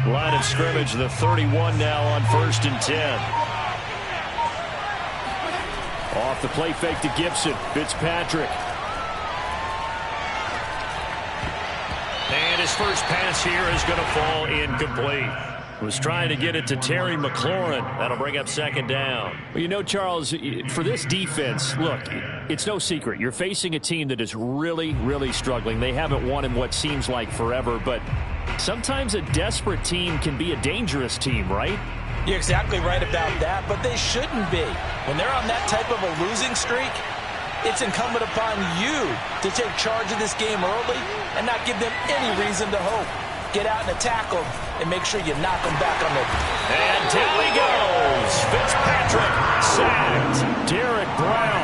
Line of scrimmage, the 31 now on 1st and 10. Off the play fake to Gibson. Fitzpatrick. And his first pass here is going to fall incomplete. Was trying to get it to Terry McLaurin. That'll bring up 2nd down. Well, you know, Charles, for this defense, look, it's no secret. You're facing a team that is really, really struggling. They haven't won in what seems like forever, but sometimes a desperate team can be a dangerous team, right? You're exactly right about that, but they shouldn't be. When they're on that type of a losing streak, it's incumbent upon you to take charge of this game early and not give them any reason to hope. Get out and attack them and make sure you knock them back on their... And down he goes. Fitzpatrick sacked. Derek Brown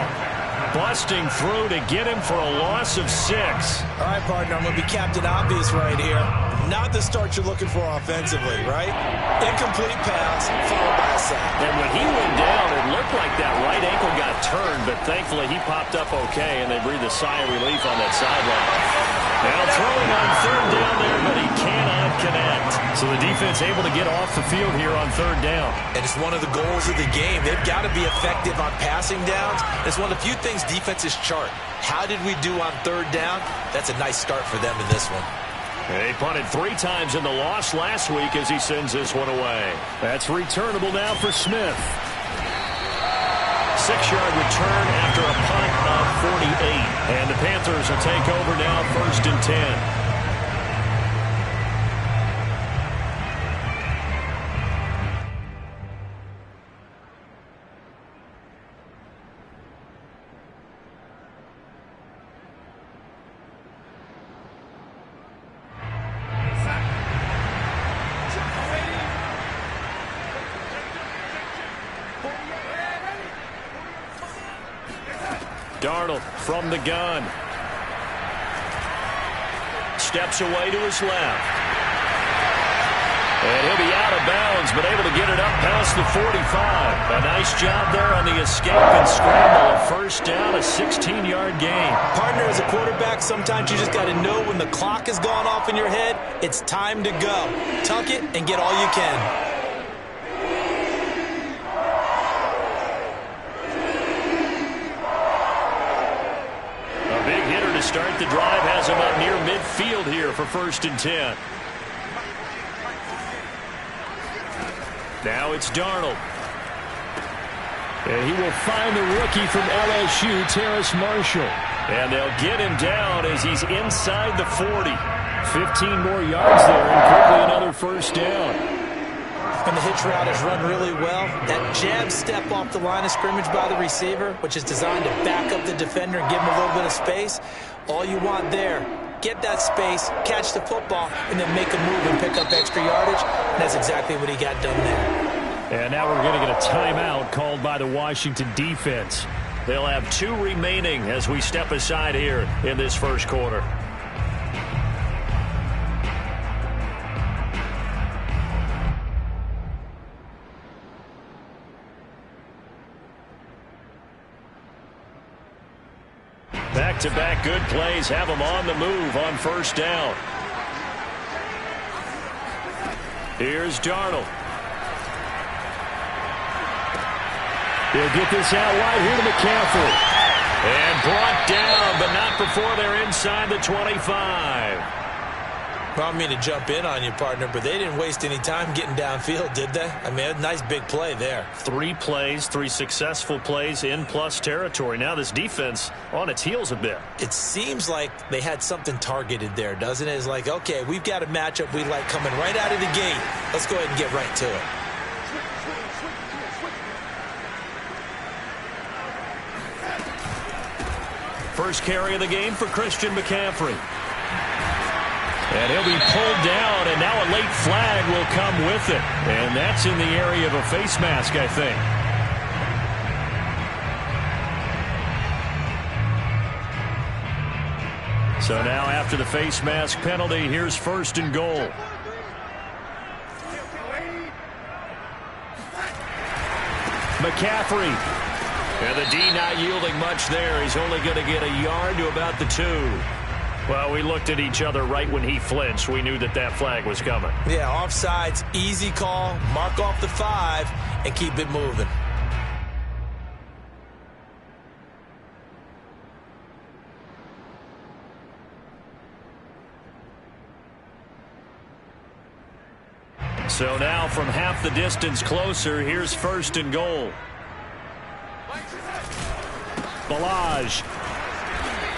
busting through to get him for a loss of 6. All right, partner, I'm going to be Captain Obvious right here. Not the start you're looking for offensively, right? Incomplete pass, followed by a sack. And when he went down, it looked like that right ankle got turned, but thankfully he popped up okay, and they breathed a sigh of relief on that sideline. Now throwing on 3rd down there, but he cannot connect. So the defense able to get off the field here on 3rd down. And it's one of the goals of the game. They've got to be effective on passing downs. It's one of the few things defenses chart. How did we do on 3rd down? That's a nice start for them in this one. They punted 3 times in the loss last week as he sends this one away. That's returnable now for Smith. 6-yard return after a punt of 48. And the Panthers will take over now 1st and 10. Darnold from the gun. Steps away to his left. And he'll be out of bounds, but able to get it up past the 45. A nice job there on the escape and scramble. A 1st down, a 16-yard gain. Partner, as a quarterback, sometimes you just got to know when the clock has gone off in your head, it's time to go. Tuck it and get all you can. Start the drive, has him up near midfield here for 1st and 10. Now it's Darnold. And he will find the rookie from LSU, Terrace Marshall. And they'll get him down as he's inside the 40. 15 more yards there and quickly another 1st down. And the hitch route is run really well. That jab step off the line of scrimmage by the receiver, which is designed to back up the defender and give him a little bit of space. All you want there, get that space, catch the football, and then make a move and pick up extra yardage. And that's exactly what he got done there. And now we're going to get a timeout called by the Washington defense. They'll have 2 remaining as we step aside here in this 1st quarter. Back-to-back good plays have them on the move on 1st down. Here's Darnold. He'll get this out wide here to McCaffrey. And brought down, but not before they're inside the 25. Well, I don't mean to jump in on you, partner, but they didn't waste any time getting downfield, did they? I mean, a nice big play there. 3 plays, 3 successful plays in plus territory. Now this defense on its heels a bit. It seems like they had something targeted there, doesn't it? It's like, okay, we've got a matchup we like coming right out of the gate. Let's go ahead and get right to it. First carry of the game for Christian McCaffrey. And he'll be pulled down, and now a late flag will come with it. And that's in the area of a face mask, I think. So now after the face mask penalty, here's 1st and goal. McCaffrey. And the D not yielding much there. He's only going to get a yard to about the 2. Well, we looked at each other right when he flinched. We knew that that flag was coming. Yeah, offsides, easy call. Mark off the 5 and keep it moving. So now from half the distance closer, here's 1st and goal. Ballage.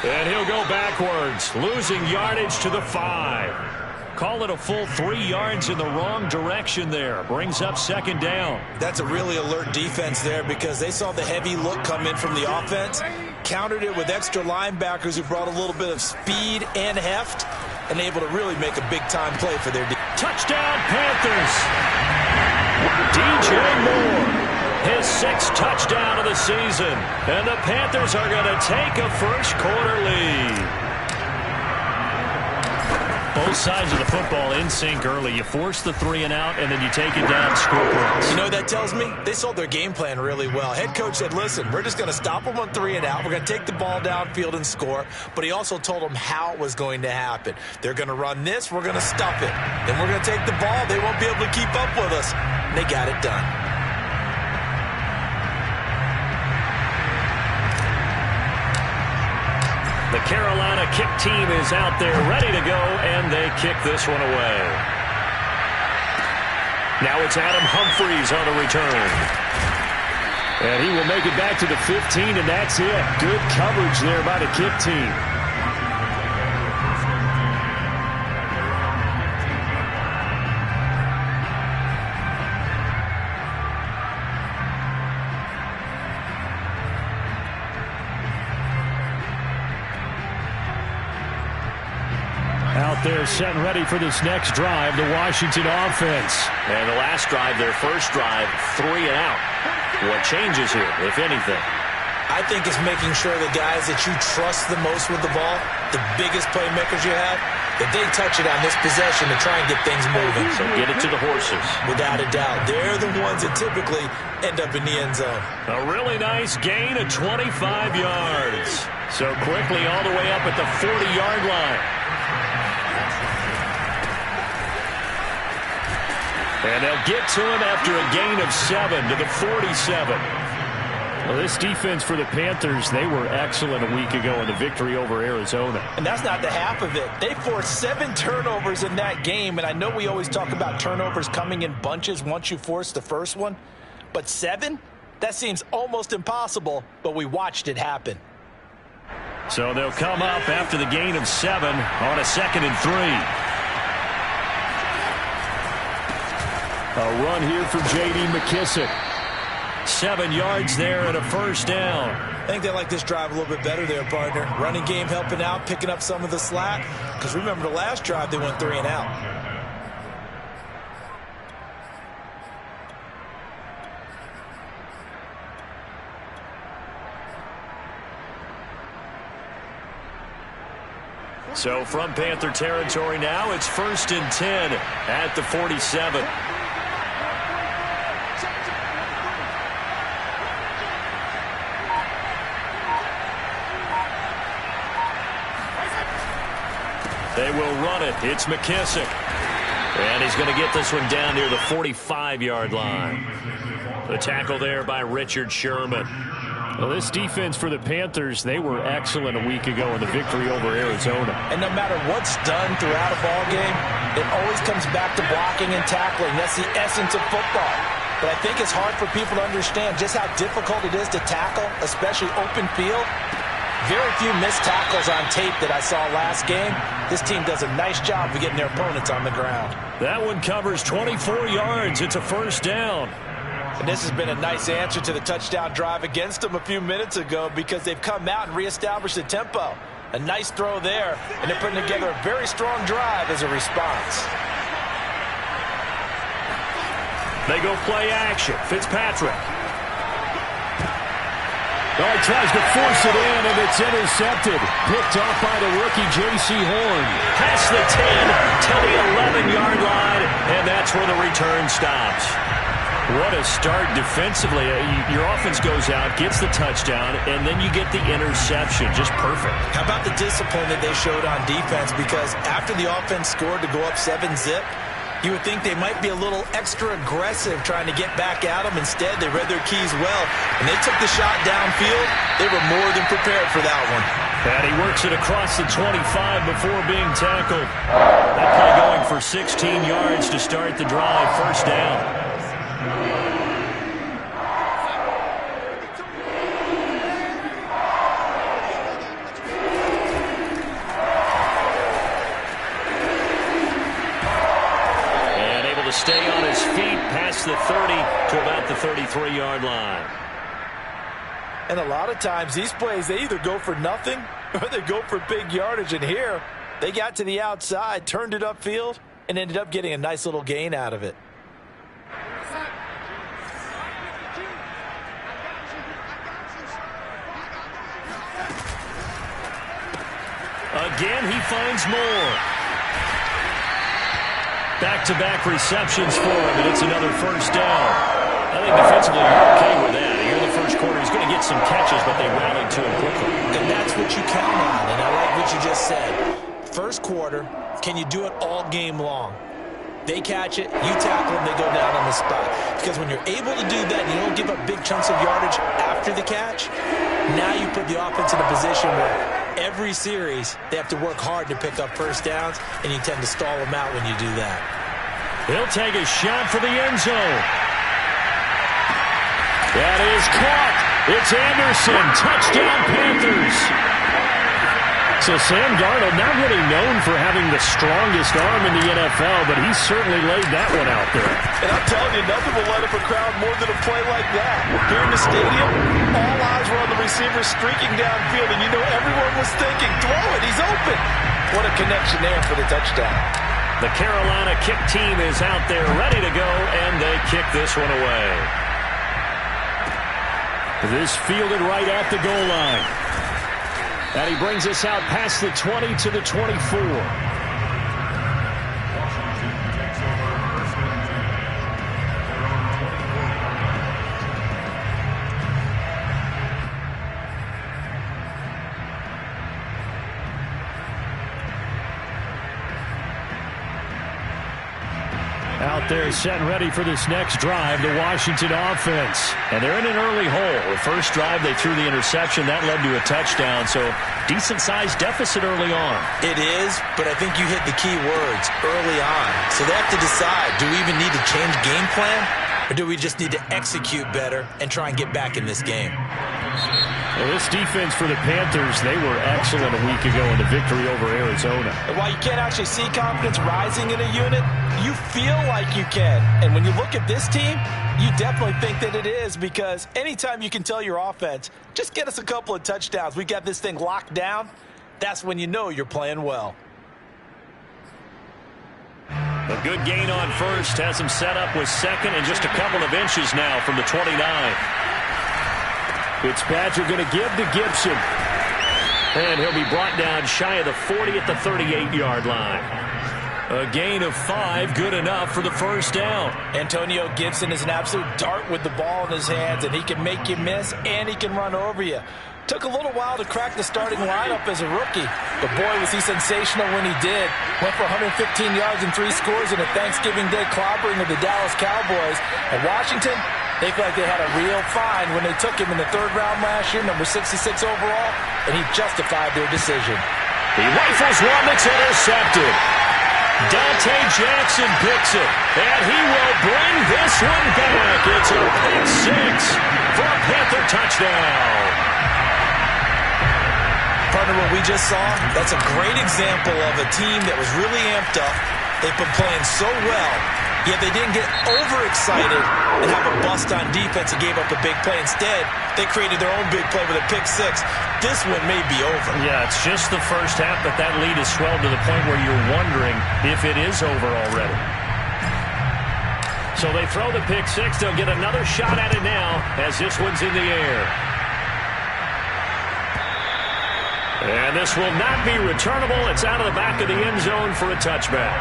And he'll go backwards, losing yardage to the 5. Call it a full 3 yards in the wrong direction there. Brings up 2nd down. That's a really alert defense there because they saw the heavy look come in from the offense, countered it with extra linebackers who brought a little bit of speed and heft, and able to really make a big-time play for their defense. Touchdown, Panthers. DJ Moore, his 6th touchdown of the season. And the Panthers are going to take a first-quarter lead. Both sides of the football in sync early. You force the 3 and out, and then you take it down, score points. You know what that tells me? They sold their game plan really well. Head coach said, listen, we're just going to stop them on 3 and out. We're going to take the ball downfield and score. But he also told them how it was going to happen. They're going to run this. We're going to stop it. Then we're going to take the ball. They won't be able to keep up with us. And they got it done. The Carolina kick team is out there ready to go, and they kick this one away. Now it's Adam Humphries on the return. And he will make it back to the 15, and that's it. Good coverage there by the kick team. They're set and ready for this next drive, the Washington offense. And the last drive, their first drive, 3 and out. What changes here, if anything? I think it's making sure the guys that you trust the most with the ball, the biggest playmakers you have, that they touch it on this possession to try and get things moving. So get it to the horses. Without a doubt. They're the ones that typically end up in the end zone. A really nice gain of 25 yards. So quickly all the way up at the 40-yard line. And they'll get to him after a gain of 7 to the 47. Well, this defense for the Panthers, they were excellent a week ago in the victory over Arizona. And that's not the half of it. They forced 7 turnovers in that game, and I know we always talk about turnovers coming in bunches once you force the first one, but 7? That seems almost impossible, but we watched it happen. So they'll come up after the gain of 7 on a 2nd and 3. A run here for J.D. McKissic. 7 yards there and a first down. I think they like this drive a little bit better there, partner. Running game helping out, picking up some of the slack. Because remember the last drive, they went 3 and out. So from Panther territory now, it's 1st and 10 at the 47. They will run it. It's McKissic. And he's going to get this one down near the 45-yard line. The tackle there by Richard Sherman. Well, this defense for the Panthers, they were excellent a week ago in the victory over Arizona. And no matter what's done throughout a ball game, it always comes back to blocking and tackling. That's the essence of football. But I think it's hard for people to understand just how difficult it is to tackle, especially open field. Very few missed tackles on tape that I saw last game. This team does a nice job of getting their opponents on the ground. That one covers 24 yards. It's a first down. And this has been a nice answer to the touchdown drive against them a few minutes ago because they've come out and reestablished the tempo. A nice throw there, and they're putting together a very strong drive as a response. They go play action. Fitzpatrick. Oh, he tries to force it in, and it's intercepted. Picked off by the rookie J.C. Horn. Past the 10 to the 11-yard line, and that's where the return stops. What a start defensively. Your offense goes out, gets the touchdown, and then you get the interception. Just perfect. How about the discipline that they showed on defense? Because after the offense scored to go up 7-zip, you would think they might be a little extra aggressive trying to get back at them. Instead, they read their keys well, and they took the shot downfield. They were more than prepared for that one. And he works it across the 25 before being tackled. That play going for 16 yards to start the drive. First down. Stay on his feet past the 30 to about the 33-yard line. And a lot of times these plays, they either go for nothing or they go for big yardage. And here, they got to the outside, turned it upfield, and ended up getting a nice little gain out of it. Again, he finds more. Back-to-back receptions for him, and it's another first down. I think defensively you're okay with that. Here in the first quarter, he's going to get some catches, but they rallied to him quickly. And that's what you count on, and I like what you just said. First quarter, can you do it all game long? They catch it, you tackle them, they go down on the spot. Because when you're able to do that and you don't give up big chunks of yardage after the catch, now you put the offense in a position where every series they have to work hard to pick up first downs, and you tend to stall them out when you do that. He'll take a shot for the end zone. That is caught. It's Anderson. Touchdown, Panthers. So Sam Darnold, not really known for having the strongest arm in the NFL, but he certainly laid that one out there. And I'm telling you, nothing will light up a crowd more than a play like that. Here in the stadium, all eyes were on the receiver streaking downfield, and you know everyone was thinking, throw it, he's open. What a connection there for the touchdown. The Carolina kick team is out there ready to go, and they kick this one away. This fielded right at the goal line. And he brings us out past the 20 to the 24. Out there set and ready for this next drive, the Washington offense. And they're in an early hole. The first drive, they threw the interception. That led to a touchdown, so decent-sized deficit early on. It is, but I think you hit the key words, early on. So they have to decide, do we even need to change game plan, or do we just need to execute better and try and get back in this game? Well, this defense for the Panthers, they were excellent a week ago in the victory over Arizona. And while you can't actually see confidence rising in a unit, you feel like you can. And when you look at this team, you definitely think that it is, because anytime you can tell your offense, just get us a couple of touchdowns, we got this thing locked down, that's when you know you're playing well. A good gain on first, has him set up with second and just a couple of inches now from the 29. Fitzpatrick going to give to Gibson. And he'll be brought down shy of the 40 at the 38-yard line. A gain of 5, good enough for the first down. Antonio Gibson is an absolute dart with the ball in his hands, and he can make you miss, and he can run over you. Took a little while to crack the starting lineup as a rookie, but boy, was he sensational when he did. Went for 115 yards and 3 scores in a Thanksgiving Day clobbering of the Dallas Cowboys. And Washington, they feel like they had a real find when they took him in the 3rd round last year, number 66 overall, and he justified their decision. He rifles one that's intercepted. Dante Jackson picks it, and he will bring this one back. It's a pick 6 for a Panther touchdown. Partner, what we just saw, that's a great example of a team that was really amped up. They've been playing so well, yet they didn't get overexcited and have a bust on defense and gave up a big play. Instead, they created their own big play with a pick 6. This one may be over. Yeah, it's just the first half, but that lead has swelled to the point where you're wondering if it is over already. So they throw the pick 6. They'll get another shot at it now as this one's in the air. And this will not be returnable. It's out of the back of the end zone for a touchback.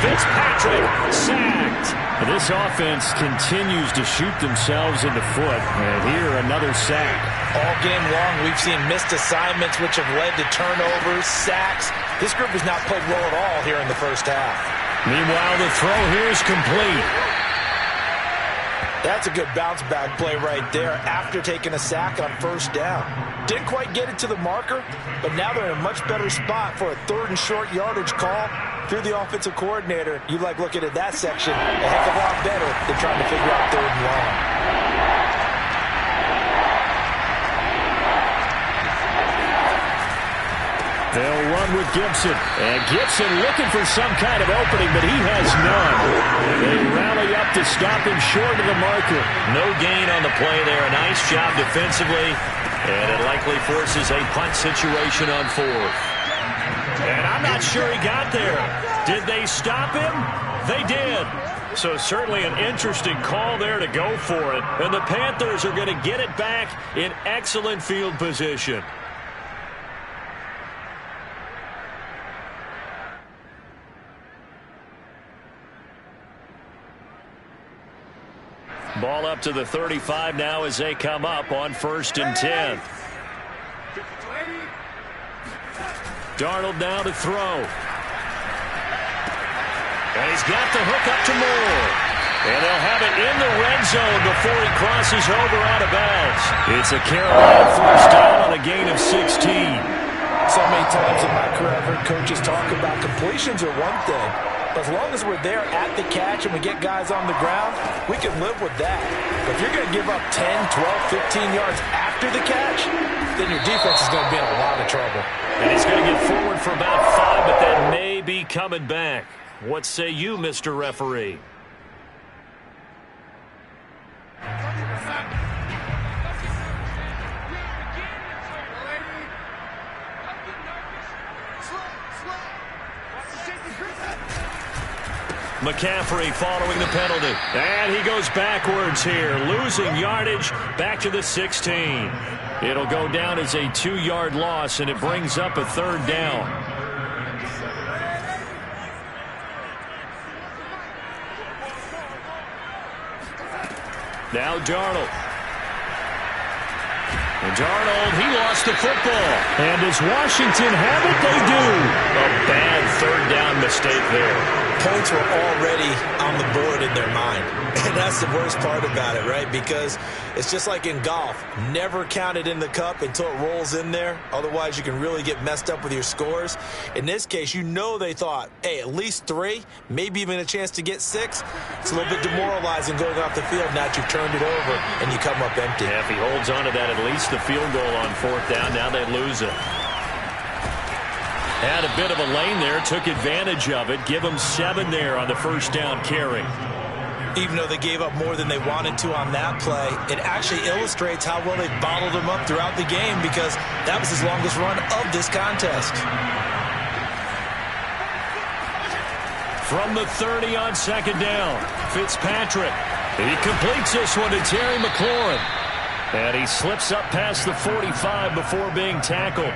Fitzpatrick sacked. And this offense continues to shoot themselves in the foot. And here, another sack. All game long, we've seen missed assignments which have led to turnovers, sacks. This group has not played well at all here in the first half. Meanwhile, the throw here is complete. That's a good bounce-back play right there after taking a sack on first down. Didn't quite get it to the marker, but now they're in a much better spot for a 3rd and short yardage call. Through the offensive coordinator, you like looking at that section a heck of a lot better than trying to figure out 3rd and long. They'll run with Gibson. And Gibson looking for some kind of opening, but he has none. They rally up to stop him short of the marker. No gain on the play there. A nice job defensively. And it likely forces a punt situation on 4th. And I'm not sure he got there. Did they stop him? They did. So certainly an interesting call there to go for it. And the Panthers are going to get it back in excellent field position. Ball up to the 35 now as they come up on 1st and 10. Darnold now to throw. And he's got the hook up to Moore. And they'll have it in the red zone before he crosses over out of bounds. It's a Carolina 1st down on a gain of 16. So many times in my career I've heard coaches talk about completions are one thing. As long as we're there at the catch and we get guys on the ground, we can live with that. But if you're going to give up 10, 12, 15 yards after the catch, then your defense is going to be in a lot of trouble. And he's going to get forward for about 5, but that may be coming back. What say you, Mr. Referee? McCaffrey following the penalty. And he goes backwards here, losing yardage back to the 16. It'll go down as a 2-yard loss, and it brings up a 3rd down. Now Darnold. And Darnold, he lost the football. And does Washington have it? They do. A bad 3rd down mistake there. Points were already on the board in their mind. And that's the worst part about it, right? Because it's just like in golf. Never count it in the cup until it rolls in there. Otherwise, you can really get messed up with your scores. In this case, you know they thought, hey, at least 3, maybe even a chance to get 6. It's a little bit demoralizing going off the field now that you've turned it over and you come up empty. Yeah, if he holds on to that, at least the field goal on 4th down. Now they lose it. Had a bit of a lane there, took advantage of it. Give them 7 there on the 1st down carry. Even though they gave up more than they wanted to on that play, it actually illustrates how well they bottled them up throughout the game because that was his longest run of this contest. From the 30 on 2nd down, Fitzpatrick. He completes this one to Terry McLaurin. And he slips up past the 45 before being tackled.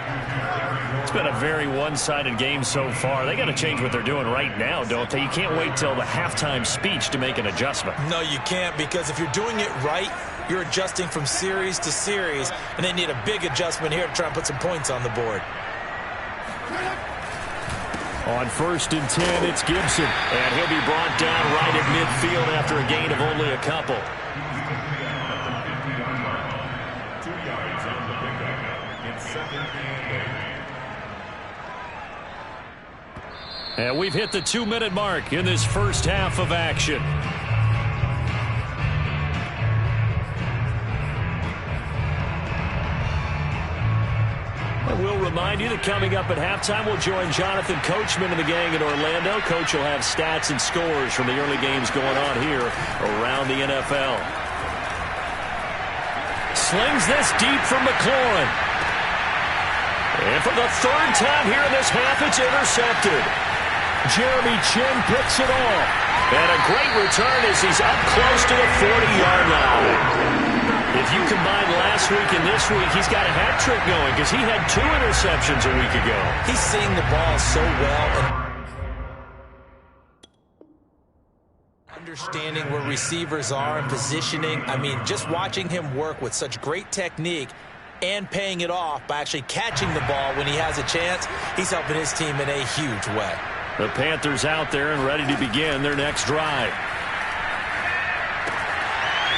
It's been a very one-sided game so far. They got to change what they're doing right now, don't they? You can't wait till the halftime speech to make an adjustment. No, you can't, because if you're doing it right, you're adjusting from series to series, and they need a big adjustment here to try and put some points on the board. On 1st and 10, it's Gibson. And he'll be brought down right at midfield after a gain of only a couple. And we've hit the 2-minute mark in this first half of action. And we'll remind you that coming up at halftime, we'll join Jonathan Coachman and the gang in Orlando. Coach will have stats and scores from the early games going on here around the NFL. Slings this deep from McLaurin. And for the 3rd time here in this half, it's intercepted. Jeremy Chinn picks it off. And a great return as he's up close to the 40-yard line. If you combine last week and this week, he's got a hat trick going because he had 2 interceptions a week ago. He's seeing the ball so well. Understanding where receivers are and positioning. I mean, just watching him work with such great technique and paying it off by actually catching the ball when he has a chance, he's helping his team in a huge way. The Panthers out there and ready to begin their next drive.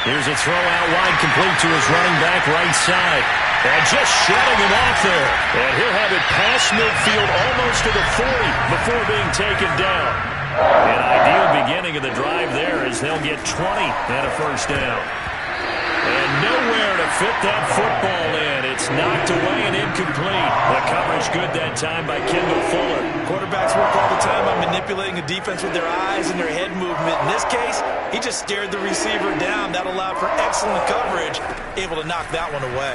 Here's a throw out wide, complete to his running back right side. And just shutting him off there. And he'll have it past midfield almost to the 40 before being taken down. An ideal beginning of the drive there as they'll get 20 and a first down. And nowhere to fit that football in. It's knocked away and incomplete. The coverage good that time by Kendall Fuller. Quarterbacks work all the time on manipulating the defense with their eyes and their head movement. In this case, he just stared the receiver down. That allowed for excellent coverage, able to knock that one away.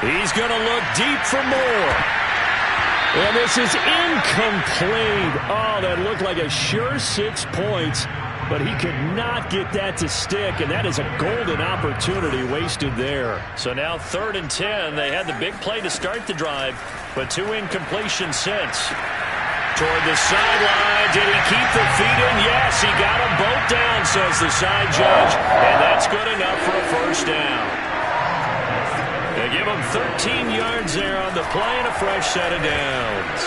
He's going to look deep for more. And this is incomplete. Oh, that looked like a sure 6 points. But he could not get that to stick, and that is a golden opportunity wasted there. So now 3rd and 10. They had the big play to start the drive, but 2 incompletions since. Toward the sideline. Did he keep the feet in? Yes, he got them both down, says the side judge. And that's good enough for a first down. They give him 13 yards there on the play and a fresh set of downs.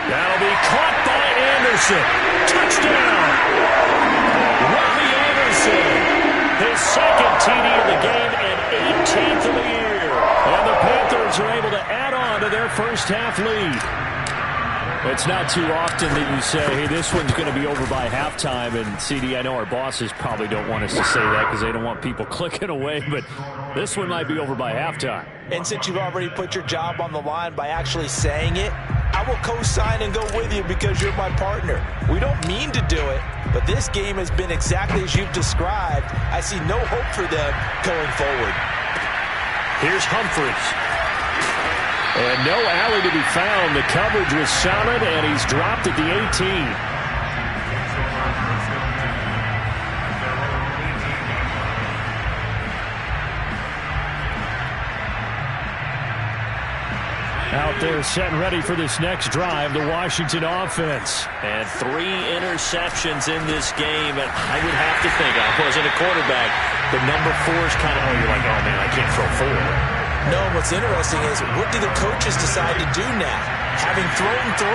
That'll be caught by Anderson. Touchdown! Robbie Anderson. His second TD of the game and 18th of the year. And the Panthers are able to add on to their first half lead. It's not too often that you say, hey, this one's going to be over by halftime. And, CD, I know our bosses probably don't want us to say that because they don't want people clicking away. But this one might be over by halftime. And since you've already put your job on the line by actually saying it, I will co-sign and go with you because you're my partner. We don't mean to do it, but this game has been exactly as you've described. I see no hope for them going forward. Here's Humphries. And no alley to be found. The coverage was solid, and he's dropped at the 18. Out there set and ready for this next drive, the Washington offense. And 3 interceptions in this game. And I would have to think, I wasn't a quarterback, but number 4 is kind of, you're like, oh, man, I can't throw 4. No, what's interesting is what do the coaches decide to do now? Having thrown 3,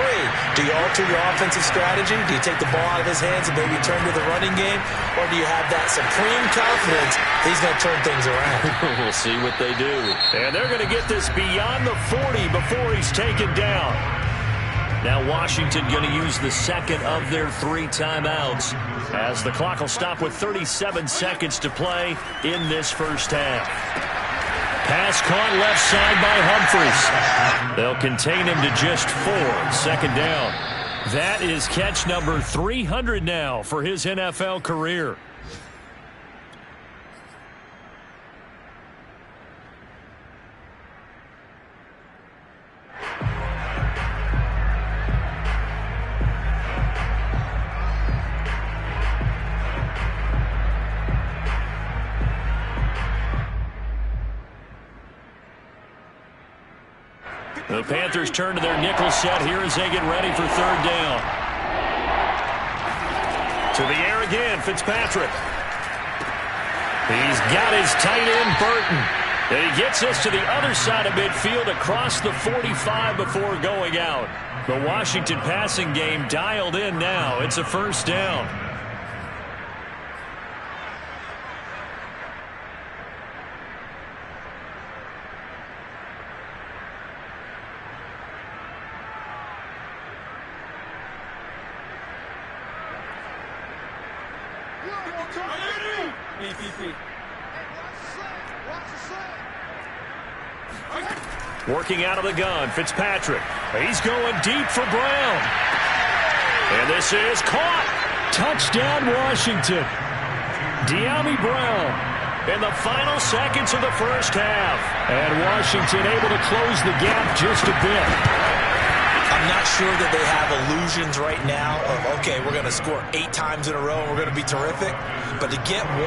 do you alter your offensive strategy? Do you take the ball out of his hands and maybe turn to the running game? Or do you have that supreme confidence he's going to turn things around? We'll see what they do. And they're going to get this beyond the 40 before he's taken down. Now Washington going to use the second of their 3 timeouts as the clock will stop with 37 seconds to play in this first half. Pass caught left side by Humphries. They'll contain him to just 4. Second down. That is catch number 300 now for his NFL career. The Panthers turn to their nickel set here as they get ready for 3rd down. To the air again, Fitzpatrick. He's got his tight end, Burton. And he gets us to the other side of midfield across the 45 before going out. The Washington passing game dialed in now. It's a first down. Working out of the gun, Fitzpatrick. He's going deep for Brown. And this is caught. Touchdown, Washington. Dyami Brown in the final seconds of the first half. And Washington able to close the gap just a bit. I'm not sure that they have illusions right now of, okay, we're going to score 8 times in a row and we're going to be terrific. But to get 1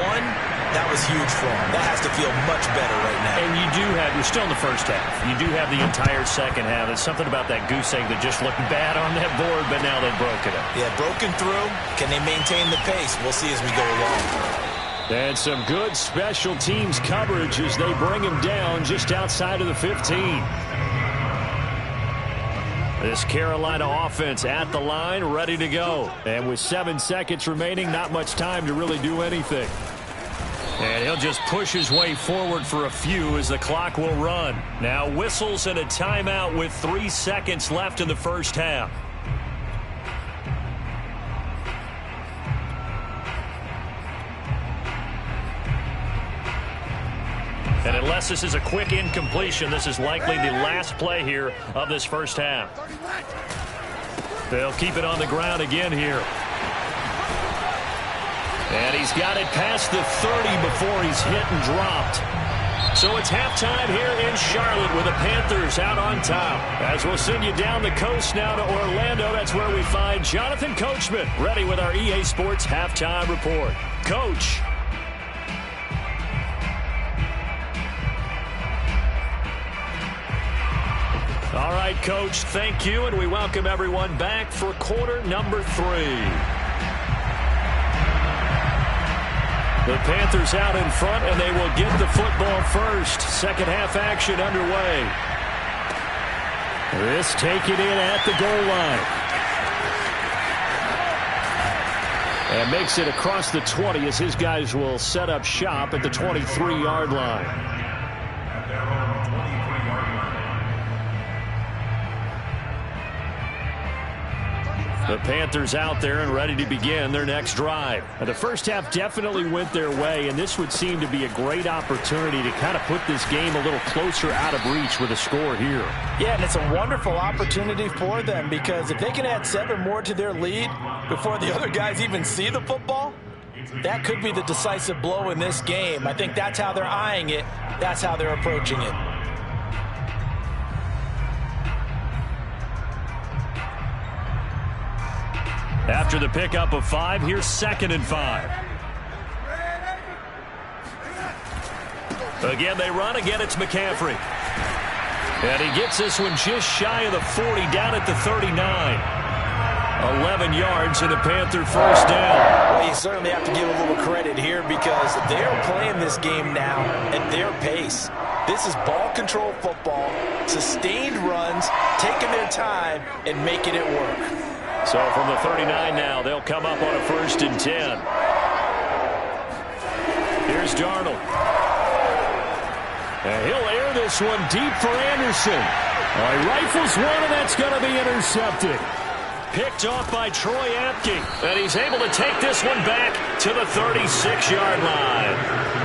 That was huge for him. That has to feel much better right now. And you're still in the first half. You do have the entire second half. There's something about that goose egg that just looked bad on that board, but now they've broken it. Yeah, broken through. Can they maintain the pace? We'll see as we go along. And some good special teams coverage as they bring him down just outside of the 15. This Carolina offense at the line, ready to go. And with 7 seconds remaining, not much time to really do anything. And he'll just push his way forward for a few as the clock will run. Now whistles and a timeout with 3 seconds left in the first half. And unless this is a quick incompletion, this is likely the last play here of this first half. They'll keep it on the ground again here. And he's got it past the 30 before he's hit and dropped. So it's halftime here in Charlotte with the Panthers out on top. As we'll send you down the coast now to Orlando, that's where we find Jonathan Coachman ready with our EA Sports Halftime Report. Coach. All right, Coach, thank you, and we welcome everyone back for quarter number 3. The Panthers out in front, and they will get the football first. Second half action underway. This taken in at the goal line. And makes it across the 20 as his guys will set up shop at the 23-yard line. The Panthers out there and ready to begin their next drive. Now, the first half definitely went their way, and this would seem to be a great opportunity to kind of put this game a little closer out of reach with a score here. Yeah, and it's a wonderful opportunity for them because if they can add 7 more to their lead before the other guys even see the football, that could be the decisive blow in this game. I think that's how they're eyeing it. That's how they're approaching it. After the pickup of 5, here's 2nd and 5. Again, they run. Again, it's McCaffrey. And he gets this one just shy of the 40, down at the 39. 11 yards and a Panther first down. Well, you certainly have to give a little credit here because they're playing this game now at their pace. This is ball control football, sustained runs, taking their time and making it work. So from the 39 now, they'll come up on a 1st and 10. Here's Darnold. And he'll air this one deep for Anderson. He rifles one, and that's going to be intercepted. Picked off by Troy Apke. And he's able to take this one back to the 36-yard line.